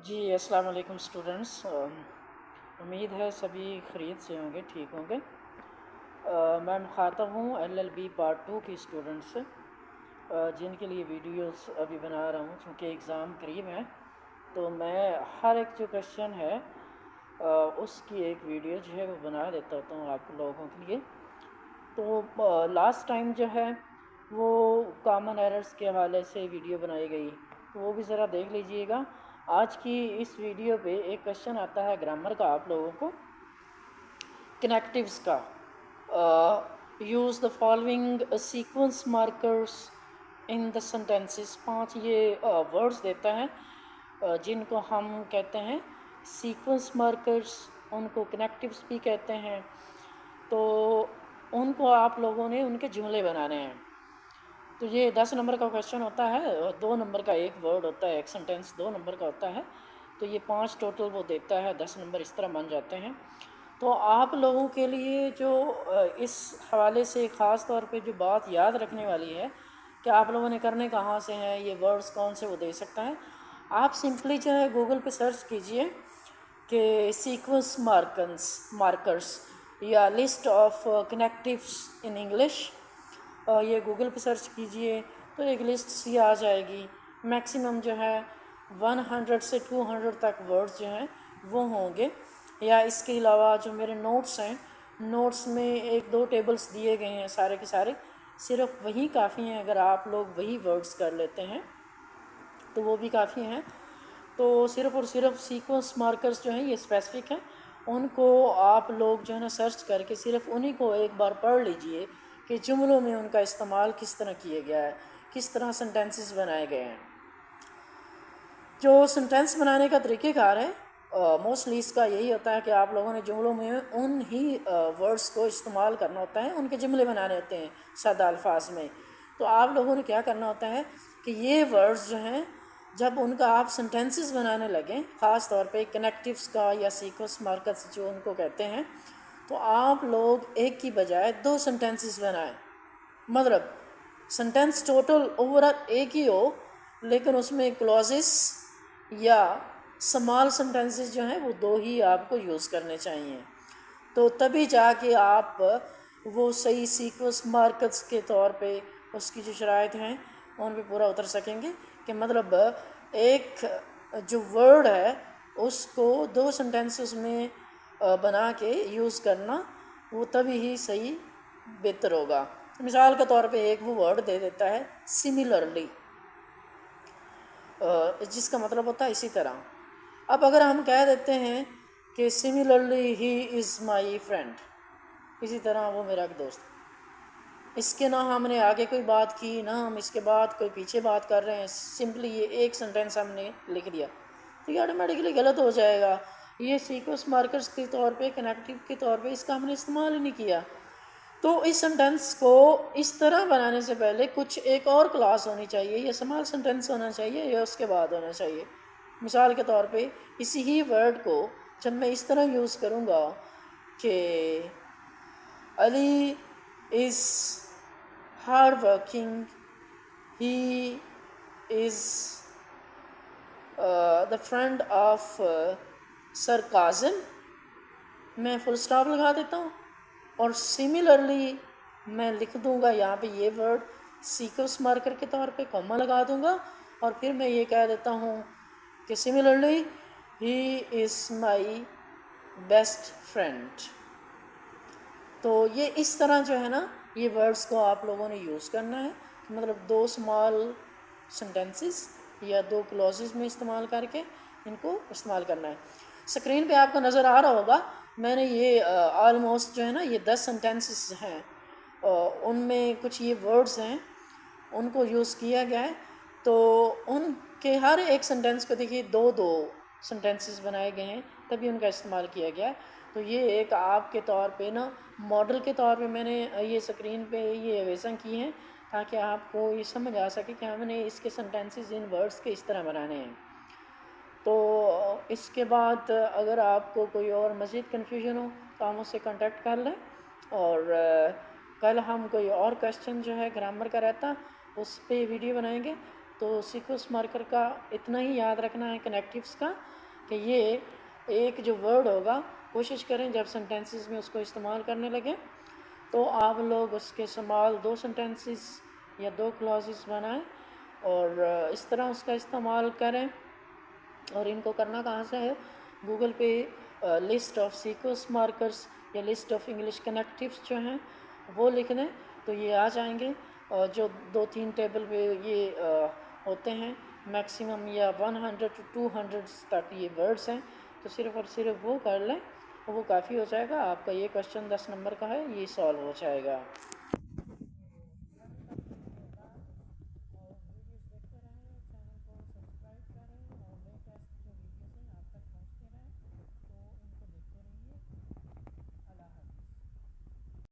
جی السلام علیکم اسٹوڈنٹس، امید ہے سبھی خیریت سے ہوں گے، ٹھیک ہوں گے۔ میں مخاطب ہوں LLB پارٹ 2 کی اسٹوڈنٹ سے، جن کے لیے ویڈیوز ابھی بنا رہا ہوں چونکہ ایگزام قریب ہیں، تو میں ہر ایک جو کویشچن ہے اس کی ایک ویڈیو جو ہے وہ بنا دیتا ہوتا ہوں آپ لوگوں کے لیے۔ تو لاسٹ ٹائم جو ہے وہ کامن ایررز کے حوالے سے ویڈیو بنائی گئی، تو وہ بھی ذرا دیکھ لیجئے گا۔ آج کی اس ویڈیو پہ ایک کویشچن آتا ہے گرامر کا آپ لوگوں کو، کنیکٹیوز کا۔ Use the following sequence markers in the sentences. 5 یہ ورڈز دیتا ہے جن کو ہم کہتے ہیں سیکوینس مارکرز، ان کو کنیکٹیوز بھی کہتے ہیں۔ تو ان کو آپ لوگوں نے ان کے جملے بنانے ہیں۔ تو یہ 10 نمبر کا کویشچن ہوتا ہے، اور 2 نمبر کا ایک ورڈ ہوتا ہے، ایک سنٹینس 2 نمبر کا ہوتا ہے، تو یہ 5 ٹوٹل وہ دیتا ہے، 10 نمبر اس طرح بن جاتے ہیں۔ تو آپ لوگوں کے لیے جو اس حوالے سے خاص طور پہ جو بات یاد رکھنے والی ہے کہ آپ لوگوں نے کرنے کہاں سے ہیں، یہ ورڈز کون سے وہ دے سکتا ہے، آپ سمپلی جو ہے گوگل پہ سرچ کیجئے کہ سیکوینس مارکرز یا لسٹ آف کنیکٹیوز ان انگلش، یہ گوگل پہ سرچ کیجئے تو ایک لسٹ سی آ جائے گی۔ میکسیمم جو ہے 100 سے 200 تک ورڈز جو ہیں وہ ہوں گے۔ یا اس کے علاوہ جو میرے نوٹس ہیں، نوٹس میں 1-2 ٹیبلز دیے گئے ہیں، سارے کے سارے صرف وہی کافی ہیں۔ اگر آپ لوگ وہی ورڈز کر لیتے ہیں تو وہ بھی کافی ہیں۔ تو صرف اور صرف سیکوینس مارکرز جو ہیں یہ اسپیسیفک ہیں، ان کو آپ لوگ جو ہے نا سرچ کر کے صرف انہی کو ایک بار پڑھ لیجئے کہ جملوں میں ان کا استعمال کس طرح کیے گیا ہے، کس طرح سنٹینسز بنائے گئے ہیں۔ جو سنٹینس بنانے کا طریقہ کار ہے موسٹلی اس کا یہی ہوتا ہے کہ آپ لوگوں نے جملوں میں ان ہی ورڈز کو استعمال کرنا ہوتا ہے، ان کے جملے بنانے ہوتے ہیں سادہ الفاظ میں۔ تو آپ لوگوں نے کیا کرنا ہوتا ہے کہ یہ ورڈز جو ہیں جب ان کا آپ سنٹینسز بنانے لگیں، خاص طور پہ کنیکٹیوز کا یا سیکوینس مارکرز جو ان کو کہتے ہیں، تو آپ لوگ ایک کی بجائے 2 سنٹینسز بنائیں۔ مطلب سنٹینس ٹوٹل اوورآل ایک ہی ہو، لیکن اس میں کلوزز یا سمال سنٹینسز جو ہیں وہ 2 ہی آپ کو یوز کرنے چاہیے، تو تبھی جا کے آپ وہ صحیح سیکوینس مارکرز کے طور پہ اس کی جو شرائط ہیں ان پہ پورا اتر سکیں گے کہ مطلب ایک جو ورڈ ہے اس کو 2 سنٹینسز میں بنا کے یوز کرنا، وہ تبھی ہی صحیح بہتر ہوگا۔ مثال کے طور پہ ایک وہ ورڈ دے دیتا ہے سملرلی، جس کا مطلب ہوتا ہے اسی طرح۔ اب اگر ہم کہہ دیتے ہیں کہ similarly he is my friend, اسی طرح وہ میرا ایک دوست، اس کے نہ ہم نے آگے کوئی بات کی نہ ہم اس کے بعد کوئی پیچھے بات کر رہے ہیں، سمپلی یہ ایک سنٹینس ہم نے لکھ دیا تو یہ آٹومیٹکلی غلط ہو جائے گا۔ یہ سیکوینس مارکرز کے طور پہ، کنیکٹیو کے طور پہ اس کا ہم نے استعمال ہی نہیں کیا۔ تو اس سنٹینس کو اس طرح بنانے سے پہلے کچھ ایک اور کلاس ہونی چاہیے، یا سمال سنٹینس ہونا چاہیے یا اس کے بعد ہونا چاہیے۔ مثال کے طور پہ اسی ہی ورڈ کو جب میں اس طرح یوز کروں گا کہ Ali is hard working, he is the friend of sir Kazim, میں فل اسٹاپ لگا دیتا ہوں اور سملرلی میں لکھ دوں گا یہاں پہ یہ ورڈ سیکوینس مارکر کے طور پہ کوما لگا دوں گا، اور پھر میں یہ کہہ دیتا ہوں کہ similarly he is my best friend. تو یہ اس طرح جو ہے نا یہ ورڈز کو آپ لوگوں نے یوز کرنا ہے، مطلب 2 سمال سنٹینسز یا 2 کلوزز میں استعمال کر کے ان کو استعمال کرنا ہے۔ اسکرین پہ آپ کو نظر آ رہا ہوگا، میں نے یہ آلموسٹ جو ہے نا یہ 10 سنٹینسز ہیں، ان میں کچھ یہ ورڈز ہیں ان کو یوز کیا گیا ہے، تو ان کے ہر ایک سنٹینس کو دیکھیے 2 سنٹینسز بنائے گئے ہیں، تبھی ان کا استعمال کیا گیا ہے۔ تو یہ ایک آپ کے طور پہ نا ماڈل کے طور پہ میں نے یہ اسکرین پہ یہ ایویژن کی ہیں تاکہ آپ کو یہ سمجھ آ سکے کہ ہم نے اس کے سنٹینسز ان ورڈز کے اس طرح بنانے ہیں۔ تو اس کے بعد اگر آپ کو کوئی اور مزید کنفیوژن ہو تو آپ مجھ سے کانٹیکٹ کر لیں، اور کل ہم کوئی اور کویشچن جو ہے گرامر کا رہتا اس پہ ویڈیو بنائیں گے۔ تو سیکوینس مارکر کا اتنا ہی یاد رکھنا ہے کنیکٹیوس کا کہ یہ ایک جو ورڈ ہوگا کوشش کریں جب سینٹینسز میں اس کو استعمال کرنے لگیں تو آپ لوگ اس کے استعمال 2 سینٹینسز یا 2 کلازز بنائیں اور اس طرح اس کا استعمال کریں. اور ان کو کرنا کہاں سے ہے؟ گوگل پہ لسٹ آف سیکوینس مارکرز یا لسٹ آف انگلش کنیکٹیوس جو ہیں وہ لکھ دیں تو یہ آ جائیں گے. اور جو 2-3 ٹیبل پہ یہ ہوتے ہیں میکسیمم یا 100 to 200 تک یہ ورڈز ہیں تو صرف اور صرف وہ کر لیں وہ کافی ہو جائے گا. آپ کا یہ کویشچن 10 نمبر کا ہے، یہ سالو ہو جائے گا.